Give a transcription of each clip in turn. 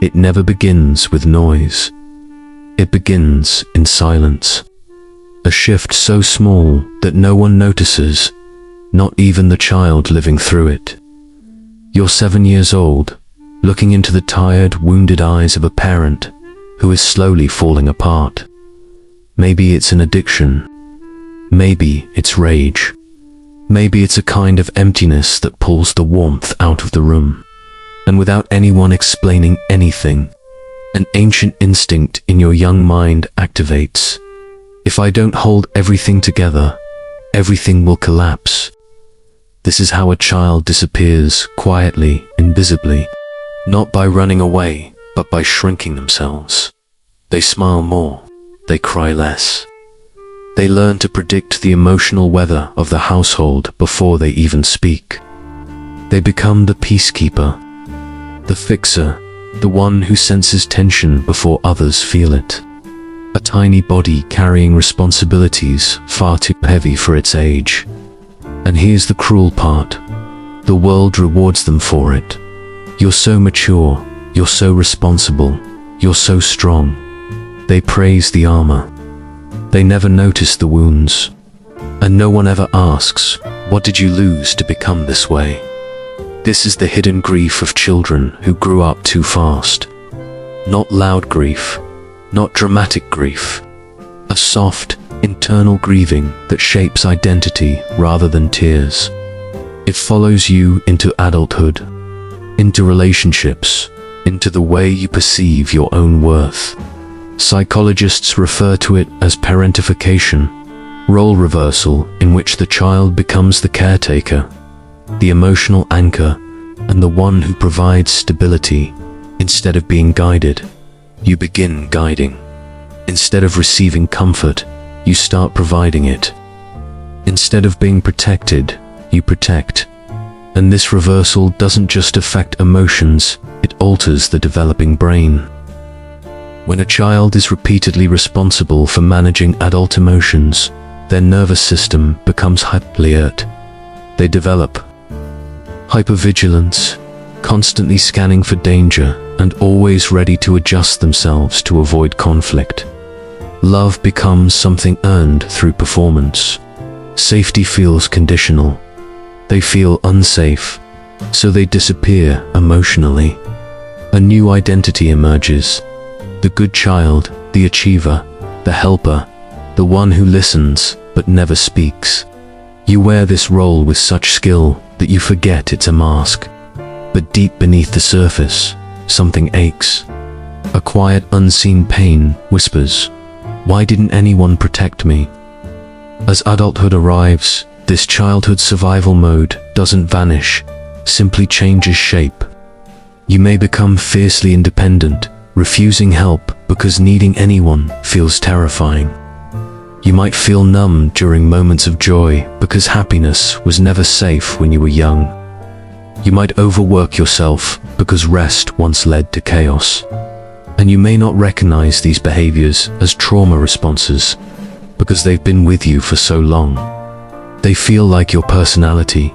It never begins with noise. It begins in silence. A shift so small that no one notices, not even the child living through it. You're 7 years old, looking into the tired, wounded eyes of a parent who is slowly falling apart. Maybe it's an addiction. Maybe it's rage. Maybe it's a kind of emptiness that pulls the warmth out of the room. And without anyone explaining anything, an ancient instinct in your young mind activates. If I don't hold everything together, everything will collapse. This is how a child disappears quietly, invisibly, not by running away, but by shrinking themselves. They smile more, they cry less. They learn to predict the emotional weather of the household before they even speak. They become the peacekeeper, the fixer, the one who senses tension before others feel it. A tiny body carrying responsibilities far too heavy for its age. And here's the cruel part. The world rewards them for it. You're so mature, you're so responsible, you're so strong. They praise the armor. They never notice the wounds. And no one ever asks, what did you lose to become this way? This is the hidden grief of children who grew up too fast. Not loud grief, not dramatic grief. A soft, internal grieving that shapes identity rather than tears. It follows you into adulthood, into relationships, into the way you perceive your own worth. Psychologists refer to it as parentification, role reversal in which the child becomes the caretaker, the emotional anchor, and the one who provides stability. Instead of being guided, you begin guiding. Instead of receiving comfort, you start providing it. Instead of being protected, you protect. And this reversal doesn't just affect emotions, it alters the developing brain. When a child is repeatedly responsible for managing adult emotions, their nervous system becomes hyper-alert. They develop hypervigilance, constantly scanning for danger and always ready to adjust themselves to avoid conflict. Love becomes something earned through performance. Safety feels conditional. They feel unsafe, so they disappear emotionally. A new identity emerges. The good child, the achiever, the helper, the one who listens but never speaks. You wear this role with such skill that you forget it's a mask. But deep beneath the surface, something aches. A quiet, unseen pain whispers, "Why didn't anyone protect me?" As adulthood arrives, this childhood survival mode doesn't vanish, simply changes shape. You may become fiercely independent, refusing help because needing anyone feels terrifying. You might feel numb during moments of joy because happiness was never safe when you were young. You might overwork yourself because rest once led to chaos. And you may not recognize these behaviors as trauma responses because they've been with you for so long. They feel like your personality.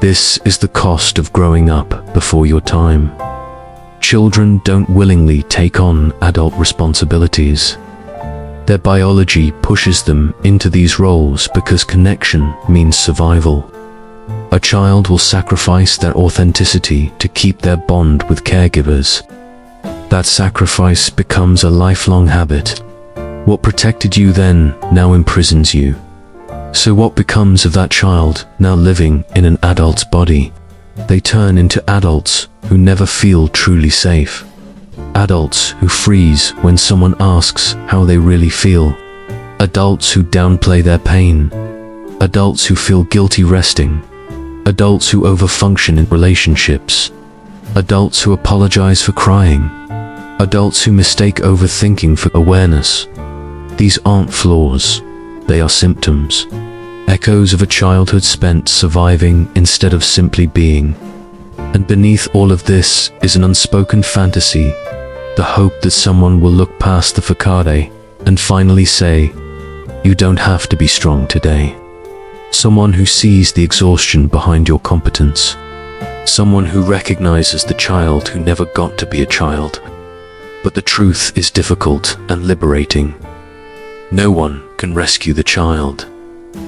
This is the cost of growing up before your time. Children don't willingly take on adult responsibilities. Their biology pushes them into these roles because connection means survival. A child will sacrifice their authenticity to keep their bond with caregivers. That sacrifice becomes a lifelong habit. What protected you then now imprisons you. So what becomes of that child now living in an adult's body? They turn into adults who never feel truly safe. Adults who freeze when someone asks how they really feel. Adults who downplay their pain. Adults who feel guilty resting. Adults who overfunction in relationships. Adults who apologize for crying. Adults who mistake overthinking for awareness. These aren't flaws, they are symptoms. Echoes of a childhood spent surviving instead of simply being. And beneath all of this is an unspoken fantasy, the hope that someone will look past the facade and finally say, "You don't have to be strong today." Someone who sees the exhaustion behind your competence. Someone who recognizes the child who never got to be a child. But the truth is difficult and liberating. No one can rescue the child.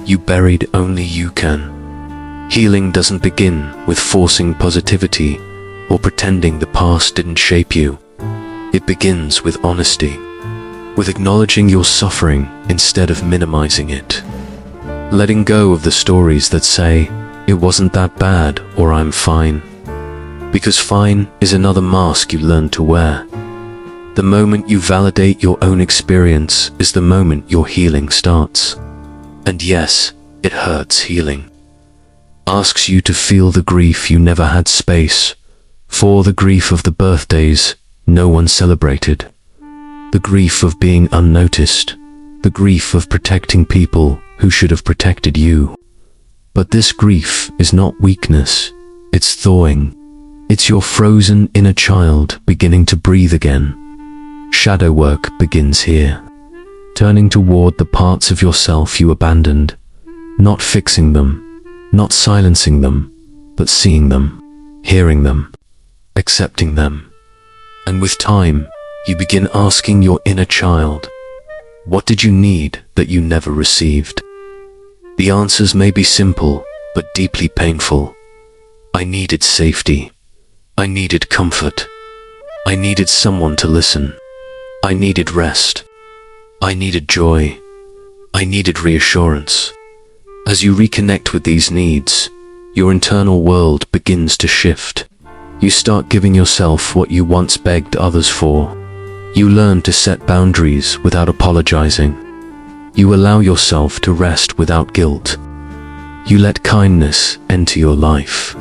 You buried, only you can. Healing doesn't begin with forcing positivity or pretending the past didn't shape you. It begins with honesty, with acknowledging your suffering instead of minimizing it. Letting go of the stories that say, "It wasn't that bad," or "I'm fine." Because fine is another mask you learn to wear. The moment you validate your own experience is the moment your healing starts. And yes, it hurts healing. Asks you to feel the grief you never had space for, the grief of the birthdays no one celebrated, the grief of being unnoticed, the grief of protecting people who should have protected you. But this grief is not weakness, it's thawing. It's your frozen inner child beginning to breathe again. Shadow work begins here, turning toward the parts of yourself you abandoned, not fixing them, not silencing them, but seeing them, hearing them, accepting them. And with time, you begin asking your inner child, what did you need that you never received? The answers may be simple, but deeply painful. I needed safety. I needed comfort. I needed someone to listen. I needed rest. I needed joy. I needed reassurance. As you reconnect with these needs, your internal world begins to shift. You start giving yourself what you once begged others for. You learn to set boundaries without apologizing. You allow yourself to rest without guilt. You let kindness enter your life.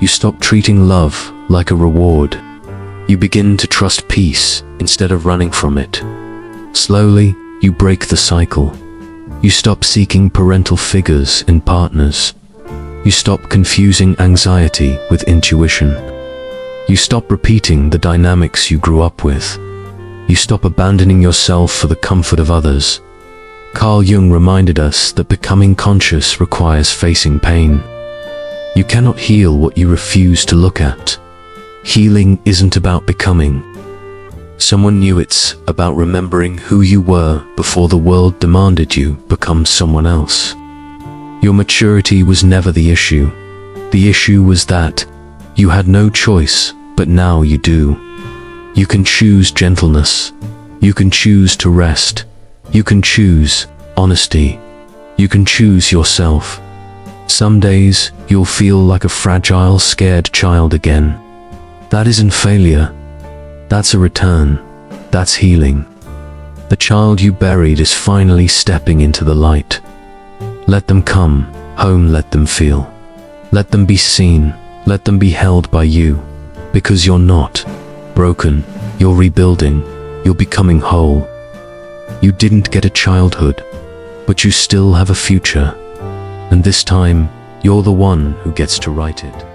You stop treating love like a reward. You begin to trust peace instead of running from it. Slowly, you break the cycle. You stop seeking parental figures in partners. You stop confusing anxiety with intuition. You stop repeating the dynamics you grew up with. You stop abandoning yourself for the comfort of others. Carl Jung reminded us that becoming conscious requires facing pain. You cannot heal what you refuse to look at. Healing isn't about becoming someone new, it's about remembering who you were before the world demanded you become someone else. Your maturity was never the issue. The issue was that you had no choice, but now you do. You can choose gentleness. You can choose to rest. You can choose honesty. You can choose yourself. Some days, you'll feel like a fragile, scared child again. That isn't failure. That's a return. That's healing. The child you buried is finally stepping into the light. Let them come home, let them feel. Let them be seen. Let them be held by you. Because you're not broken. You're rebuilding. You're becoming whole. You didn't get a childhood, but you still have a future. And this time, you're the one who gets to write it.